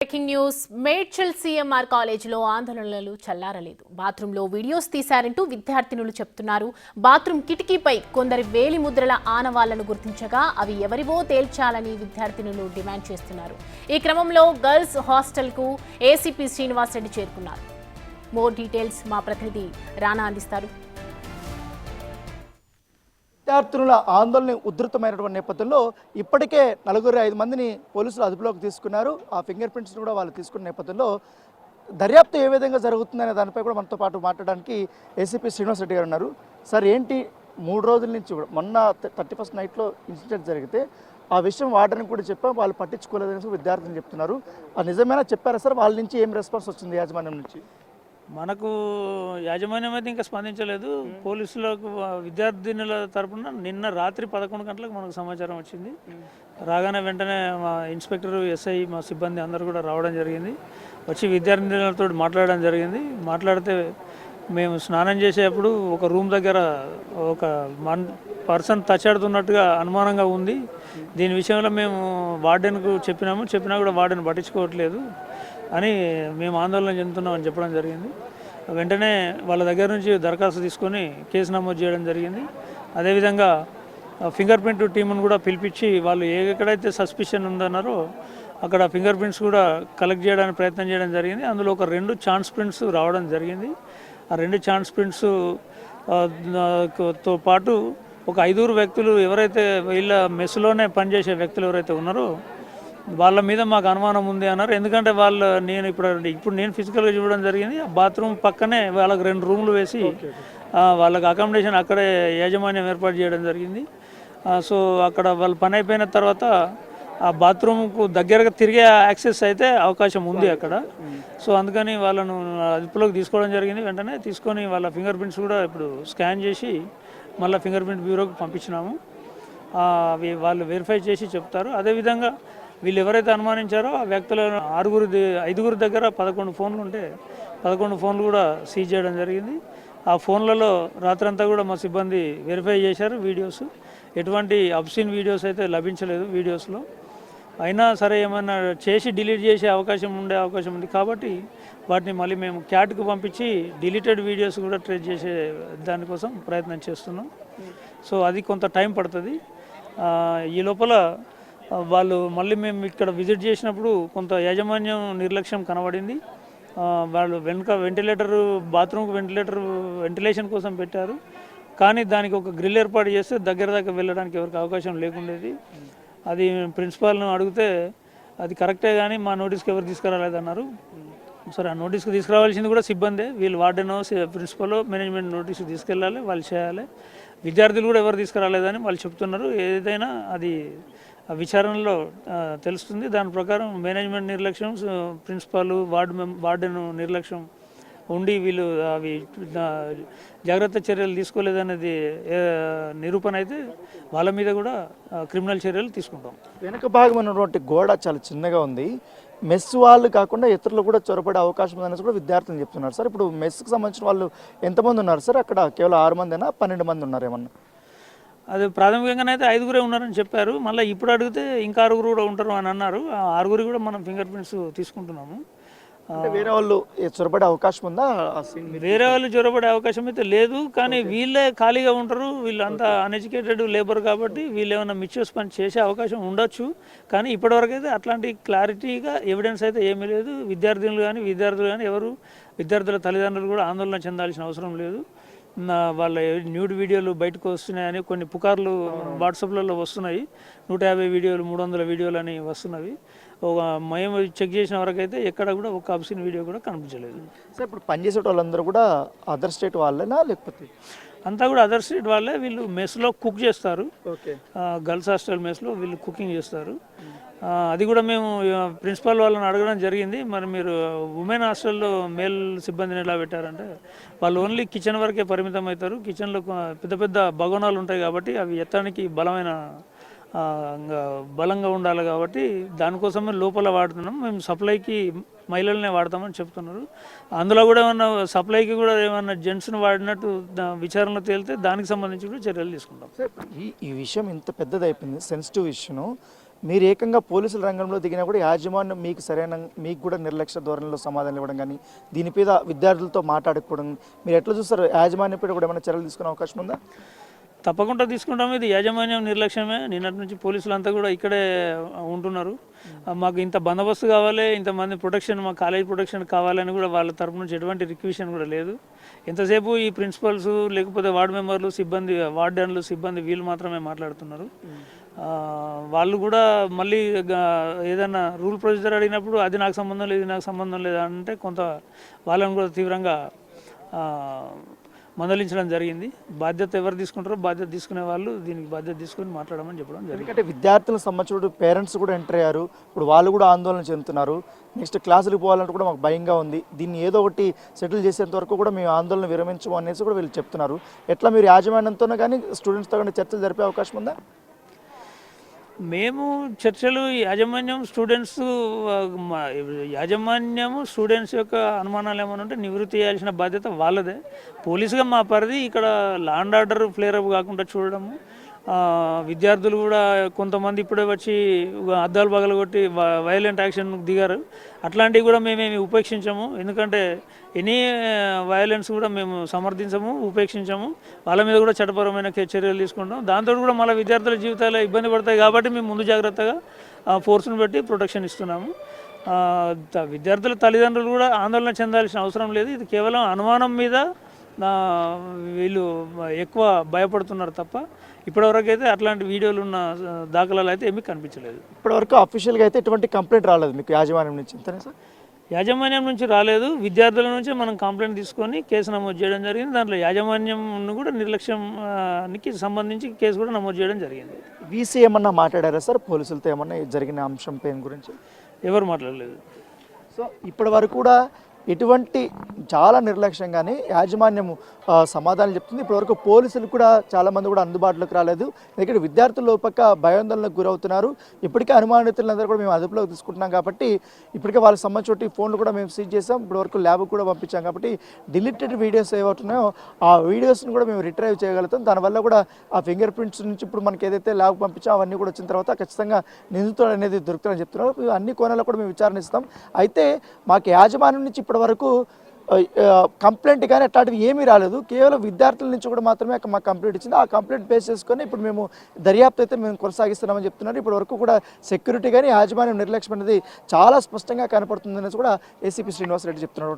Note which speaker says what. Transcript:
Speaker 1: Breaking news Medchal CMR కాలేజీలో ఆందోళనలు చల్లారలేదు. బాత్రూంలో వీడియోస్ తీశారంటూ విద్యార్థినులు చెప్తున్నారు. బాత్రూం కిటికీపై కొందరి వేలి ముద్రల ఆనవాళ్లను గుర్తించగా అవి ఎవరివో తేల్చాలని విద్యార్థినులు డిమాండ్ చేస్తున్నారు. ఈ క్రమంలో గర్ల్స్ హాస్టల్కు ఏసీపీ శ్రీనివాస్ రెడ్డి చేరుకున్నారు. మోర్ డీటెయిల్స్ మా ప్రతినిధి రానా అందిస్తారు.
Speaker 2: విద్యార్థుల ఆందోళన ఉధృతమైనటువంటి నేపథ్యంలో ఇప్పటికే 4-5 మందిని పోలీసులు అదుపులోకి తీసుకున్నారు. ఆ ఫింగర్ ప్రింట్స్ కూడా వాళ్ళు తీసుకున్న నేపథ్యంలో దర్యాప్తు ఏ విధంగా జరుగుతుందనే దానిపై కూడా మనతో పాటు మాట్లాడడానికి ఏసీపీ శ్రీనివాస్ రెడ్డి గారు ఉన్నారు. సార్, ఏంటి 3 రోజుల నుంచి కూడా మొన్న 31st నైట్లో ఇన్సిడెంట్ జరిగితే ఆ విషయం వార్డెన్కి కూడా చెప్పాం, వాళ్ళు పట్టించుకోలేదని విద్యార్థులు చెప్తున్నారు. అది నిజమేనా? చెప్పారా సార్? వాళ్ళ నుంచి ఏం రెస్పాన్స్ వచ్చింది యాజమాన్యం నుంచి?
Speaker 3: మనకు యాజమాన్యం అయితే ఇంకా స్పందించలేదు. పోలీసులకు విద్యార్థినుల తరపున నిన్న రాత్రి 11 గంటలకు మనకు సమాచారం వచ్చింది. రాగానే వెంటనే మా ఇన్స్పెక్టర్, ఎస్ఐ, మా సిబ్బంది అందరూ కూడా రావడం జరిగింది. వచ్చి విద్యార్థినులతో మాట్లాడడం జరిగింది. మాట్లాడితే మేము స్నానం చేసేటప్పుడు ఒక రూమ్ దగ్గర ఒక పర్సన్ తచ్చాడుతున్నట్టుగా అనుమానంగా ఉంది. దీని విషయంలో మేము వార్డెన్కు చెప్పినా కూడా వార్డెన్ పట్టించుకోవట్లేదు అని మేము ఆందోళన చెందుతున్నామని చెప్పడం జరిగింది. వెంటనే వాళ్ళ దగ్గర నుంచి దరఖాస్తు తీసుకొని కేసు నమోదు చేయడం జరిగింది. అదేవిధంగా ఫింగర్ ప్రింట్ టీమును కూడా పిలిపించి వాళ్ళు ఎక్కడైతే సస్పిషన్ ఉందన్నారో అక్కడ ఫింగర్ ప్రింట్స్ కూడా కలెక్ట్ చేయడానికి ప్రయత్నం చేయడం జరిగింది. అందులో ఒక 2 ఛాన్స్ ప్రింట్స్ రావడం జరిగింది. ఆ 2 ఛాన్స్ ప్రింట్స్ తో పాటు ఒక 5 వ్యక్తులు ఎవరైతే వీళ్ళ మెస్లోనే పనిచేసే వ్యక్తులు ఎవరైతే ఉన్నారో వాళ్ళ మీద మాకు అనుమానం ఉంది అన్నారు. ఎందుకంటే నేను ఇప్పుడు నేను ఫిజికల్గా చూడడం జరిగింది. ఆ బాత్రూమ్ పక్కనే వాళ్ళకి 2 రూమ్లు వేసి వాళ్ళకి అకామిడేషన్ అక్కడే యాజమాన్యం ఏర్పాటు చేయడం జరిగింది. సో అక్కడ వాళ్ళ పని అయిపోయిన తర్వాత ఆ బాత్రూమ్కు దగ్గరగా తిరిగే యాక్సెస్ అయితే అవకాశం ఉంది అక్కడ. సో అందుకని వాళ్ళను అదుపులోకి తీసుకోవడం జరిగింది. వెంటనే తీసుకొని వాళ్ళ ఫింగర్ ప్రింట్స్ కూడా ఇప్పుడు స్కాన్ చేసి మళ్ళీ ఫింగర్ ప్రింట్ బ్యూరోకి పంపించినాము. అవి వాళ్ళు వెరిఫై చేసి చెప్తారు. అదేవిధంగా వీళ్ళు ఎవరైతే అనుమానించారో ఆ వ్యక్తుల 5 దగ్గర 11 ఫోన్లు ఉంటే 11 ఫోన్లు కూడా సీజ్ చేయడం జరిగింది. ఆ ఫోన్లలో రాత్రంతా కూడా మా సిబ్బంది వెరిఫై చేశారు. వీడియోస్ ఎటువంటి అబ్సీన్ వీడియోస్ అయితే లభించలేదు వీడియోస్లో. అయినా సరే ఏమన్నా చేసి డిలీట్ చేసే అవకాశం ఉంది కాబట్టి వాటిని మళ్ళీ మేము క్యాట్కు పంపించి డిలీటెడ్ వీడియోస్ కూడా ట్రేస్ చేసే దానికోసం ప్రయత్నం చేస్తున్నాం. సో అది కొంత టైం పడుతుంది. ఈ లోపల వాళ్ళు మళ్ళీ మేము ఇక్కడ విజిట్ చేసినప్పుడు కొంత యాజమాన్యం నిర్లక్ష్యం కనబడింది. వాళ్ళు వెనుక బాత్రూమ్కి వెంటిలేషన్ కోసం పెట్టారు. కానీ దానికి ఒక గ్రిల్ ఏర్పాటు చేస్తే దగ్గర వెళ్ళడానికి ఎవరికి అవకాశం లేకుండేది. అది ప్రిన్సిపాల్ను అడిగితే అది కరెక్టే కానీ మా నోటీస్కి ఎవరు తీసుకురాలేదన్నారు. సరే, ఆ నోటీస్కి తీసుకురావాల్సింది కూడా సిబ్బందే. వీళ్ళు వార్డెనో, ప్రిన్సిపల్, మేనేజ్మెంట్ నోటీస్కి తీసుకెళ్ళాలి, వాళ్ళు చేయాలి. విద్యార్థులు కూడా ఎవరు తీసుకురాలేదని వాళ్ళు చెప్తున్నారు. ఏదైనా అది విచారణలో తెలుస్తుంది. దాని ప్రకారం మేనేజ్మెంట్ నిర్లక్ష్యం, ప్రిన్సిపాల్, వార్డెన్ నిర్లక్ష్యం ఉండి వీళ్ళు అవి జాగ్రత్త చర్యలు తీసుకోలేదనేది నిరూపణ అయితే వాళ్ళ మీద కూడా క్రిమినల్ చర్యలు తీసుకుంటాం.
Speaker 2: వెనక భాగం ఉన్నటువంటి గోడ చాలా చిన్నగా ఉంది. మెస్ వాళ్ళు కాకుండా ఇతరులు కూడా చొరబడే అవకాశం ఉందనేసి కూడా విద్యార్థులు చెప్తున్నారు. సార్, ఇప్పుడు మెస్కి సంబంధించిన వాళ్ళు ఎంతమంది ఉన్నారు సార్? అక్కడ కేవలం 6 మందేనా, 12 మంది ఉన్నారు ఏమన్నా?
Speaker 3: అది ప్రాథమికంగానైతే 5 ఉన్నారని చెప్పారు. మళ్ళీ ఇప్పుడు అడిగితే ఇంకా 6 కూడా ఉంటారు అని అన్నారు. ఆ 6 కూడా మనం ఫింగర్ ప్రింట్స్ తీసుకుంటున్నాము.
Speaker 2: వేరే వాళ్ళు చొరబడే అవకాశం ఉందా?
Speaker 3: వేరే వాళ్ళు చొరబడే అవకాశం అయితే లేదు. కానీ వీళ్ళే ఖాళీగా ఉంటారు. వీళ్ళంతా అన్ఎడ్యుకేటెడ్ లేబర్ కాబట్టి వీళ్ళు ఏమైనా మిస్యూస్ పని చేసే అవకాశం ఉండొచ్చు. కానీ ఇప్పటివరకు అయితే అట్లాంటి క్లారిటీగా ఎవిడెన్స్ అయితే ఏమీ లేదు. విద్యార్థులు కానీ విద్యార్థుల తల్లిదండ్రులు కూడా ఆందోళన చెందాల్సిన అవసరం లేదు. వాళ్ళ న్యూడ్ వీడియోలు బయటకు వస్తున్నాయని కొన్ని పుకార్లు వాట్సాప్లలో వస్తున్నాయి. 150 వీడియోలు, 300 వీడియోలు అని వస్తున్నవి. మేము చెక్ చేసిన వరకు అయితే ఎక్కడ కూడా ఒక అబ్సీన్ వీడియో కూడా కనిపించలేదు.
Speaker 2: సార్, ఇప్పుడు పనిచేసే వాళ్ళందరూ కూడా అదర్ స్టేట్ వాళ్ళేనా లేకపోతే?
Speaker 3: అంతా కూడా అదర్ స్టేట్ వాళ్ళే. వీళ్ళు మెస్లో కుక్ చేస్తారు. గర్ల్స్ హాస్టల్ మెస్లో వీళ్ళు కుకింగ్ చేస్తారు. అది కూడా మేము ప్రిన్సిపాల్ వాళ్ళని అడగడం జరిగింది. మరి మీరు ఉమెన్ హాస్టల్లో మేల్ సిబ్బందిని ఎలా పెట్టారంటే వాళ్ళు ఓన్లీ కిచెన్ వరకే పరిమితం అవుతారు. కిచెన్లో పెద్ద పెద్ద భగోనాలు ఉంటాయి కాబట్టి అవి ఎత్తడానికి బలంగా ఉండాలి కాబట్టి దానికోసమే లోపల వాడుతున్నాం. మేము సప్లైకి మహిళలనే వాడతామని చెప్తున్నారు. అందులో కూడా ఏమన్నా సప్లైకి కూడా ఏమన్నా జెంట్స్ని వాడినట్టు విచారణలో తేలితే దానికి సంబంధించి కూడా చర్యలు తీసుకుంటాం.
Speaker 2: ఈ విషయం ఇంత పెద్దదైపోయింది, సెన్సిటివ్ ఇష్యూను. మీరు ఏకంగా పోలీసుల రంగంలో దిగినా కూడా యాజమాన్యం మీకు కూడా నిర్లక్ష్య ధోరణిలో సమాధానం ఇవ్వడం కానీ దీని మీద విద్యార్థులతో మాట్లాడకపోవడం మీరు ఎట్లా చూస్తారు? యాజమాన్యం పైన కూడా ఏమైనా చర్యలు తీసుకునే అవకాశం ఉందా?
Speaker 3: తప్పకుండా తీసుకుంటాం. ఇది యాజమాన్యం నిర్లక్ష్యమే. నిన్నటి నుంచి పోలీసులు అంతా కూడా ఇక్కడే ఉంటున్నారు. మాకు ఇంత బందోబస్తు కావాలి, ఇంతమంది ప్రొటెక్షన్, మా కాలేజ్ ప్రొటెక్షన్ కావాలని కూడా వాళ్ళ తరపు నుంచి ఎటువంటి రిక్వెషన్ కూడా లేదు. ఎంతసేపు ఈ ప్రిన్సిపల్స్ లేకపోతే వార్డు మెంబర్లు, సిబ్బంది, వార్డెన్లు, సిబ్బంది వీళ్ళు మాత్రమే మాట్లాడుతున్నారు. వాళ్ళు కూడా మళ్ళీ ఏదైనా రూల్ ప్రొసీజర్ అడిగినప్పుడు అది నాకు సంబంధం లేదు, ఇది నాకు సంబంధం లేదు అంటే కొంత వాళ్ళని కూడా తీవ్రంగా మందలించడం జరిగింది. బాధ్యత ఎవరు తీసుకుంటారో బాధ్యత తీసుకునే వాళ్ళు దీనికి బాధ్యత తీసుకొని మాట్లాడమని చెప్పడం జరిగింది.
Speaker 2: ఎందుకంటే విద్యార్థులకు సంబంధించిన పేరెంట్స్ కూడా ఎంటర్ అయ్యారు. ఇప్పుడు వాళ్ళు కూడా ఆందోళన చెందుతున్నారు. నెక్స్ట్ క్లాసులకు పోవాలంటే కూడా మాకు భయంగా ఉంది. దీన్ని ఏదో ఒకటి సెటిల్ చేసేంత వరకు కూడా మేము ఆందోళన విరమించము అనేసి కూడా వీళ్ళు చెప్తున్నారు. ఎట్లా మీరు యాజమాన్యంతోనే కానీ స్టూడెంట్స్తో కానీ చర్చలు జరిపే అవకాశం ఉందా?
Speaker 3: మేము చర్చలు యాజమాన్యం స్టూడెంట్స్ యాజమాన్యము స్టూడెంట్స్ యొక్క అనుమానాలు ఏమైనా ఉంటే నివృత్తి చేయాల్సిన బాధ్యత వాళ్ళదే. పోలీసుగా మా పరిధి ఇక్కడ law and order flare up కాకుండా చూడడము. విద్యార్థులు కూడా కొంతమంది ఇప్పుడే వచ్చి అద్దాలు పగలగొట్టి వైలెంట్ యాక్షన్ దిగారు. అట్లాంటివి కూడా మేమేమి ఉపేక్షించము. ఎందుకంటే ఎనీ వైలెన్స్ కూడా మేము సమర్థించము, ఉపేక్షించము. వాళ్ళ మీద కూడా చట్టపరమైన చర్యలు తీసుకుంటాం. దాంతో కూడా మళ్ళీ విద్యార్థుల జీవితాలు ఇబ్బంది పడతాయి కాబట్టి మేము ముందు జాగ్రత్తగా ఫోర్స్ను బట్టి ప్రొటెక్షన్ ఇస్తున్నాము. విద్యార్థుల తల్లిదండ్రులు కూడా ఆందోళన చెందాల్సిన అవసరం లేదు. ఇది కేవలం అనుమానం మీద వీళ్ళు ఎక్కువ భయపడుతున్నారు తప్ప ఇప్పటివరకు అయితే అట్లాంటి వీడియోలు ఉన్న దాఖలాలు అయితే ఏమీ కనిపించలేదు.
Speaker 2: ఇప్పటివరకు అఫీషియల్గా అయితే ఎటువంటి కంప్లైంట్ రాలేదు మీకు యాజమాన్యం నుంచి, అంతేనా సార్?
Speaker 3: యాజమాన్యం నుంచి రాలేదు. విద్యార్థుల నుంచి మనం కంప్లైంట్ తీసుకొని కేసు నమోదు చేయడం జరిగింది. దాంట్లో యాజమాన్యం కూడా నిర్లక్ష్యానికి సంబంధించి కేసు కూడా నమోదు చేయడం జరిగింది.
Speaker 2: వీసీ ఏమన్నా మాట్లాడారా సార్ పోలీసులతో ఏమన్నా జరిగిన అంశం పైన గురించి?
Speaker 3: ఎవరు మాట్లాడలేదు.
Speaker 2: సో ఇప్పటి వరకు కూడా ఎటువంటి చాలా నిర్లక్ష్యంగానే యాజమాన్యము సమాధానం చెప్తుంది. ఇప్పటివరకు పోలీసులు కూడా చాలామంది కూడా అందుబాటులోకి రాలేదు. ఎందుకంటే విద్యార్థులు పక్క భయాందోళనకు గురవుతున్నారు. ఇప్పటికే అనుమానితులందరూ కూడా మేము అదుపులోకి తీసుకుంటున్నాం కాబట్టి ఇప్పటికే వాళ్ళకి సంబంధించిన ఫోన్లు కూడా మేము సీజ్ చేసాం. ఇప్పటివరకు ల్యాబ్కి కూడా పంపించాం కాబట్టి డిలీటెడ్ వీడియోస్ ఏవవుతున్నాయో ఆ వీడియోస్ని కూడా మేము రిట్రైవ్ చేయగలుగుతాం. దానివల్ల కూడా ఆ ఫింగర్ ప్రింట్స్ నుంచి ఇప్పుడు మనకి ఏదైతే ల్యాబ్ పంపించామో అవన్నీ కూడా వచ్చిన తర్వాత ఖచ్చితంగా నిందితుడు అనేది దొరుకుతారని చెప్తున్నారు. అన్ని కోణాల్లో కూడా మేము విచారణిస్తాం. అయితే మాకు యాజమాన్యం నుంచి ఇప్పటివరకు కంప్లైంట్ కానీ అట్లాంటివి ఏమీ రాలేదు. కేవలం విద్యార్థుల నుంచి కూడా మాత్రమే మాకు కంప్లైంట్ ఇచ్చింది. ఆ కంప్లైంట్ బేస్ చేసుకొని ఇప్పుడు మేము దర్యాప్తు అయితే మేము కొనసాగిస్తున్నామని చెప్తున్నారు. ఇప్పటి వరకు కూడా సెక్యూరిటీ కానీ యాజమాన్యం నిర్లక్ష్యం అనేది చాలా స్పష్టంగా కనపడుతుందనేసి కూడా ఏసీపీ శ్రీనివాసరెడ్డి చెప్తున్నారు.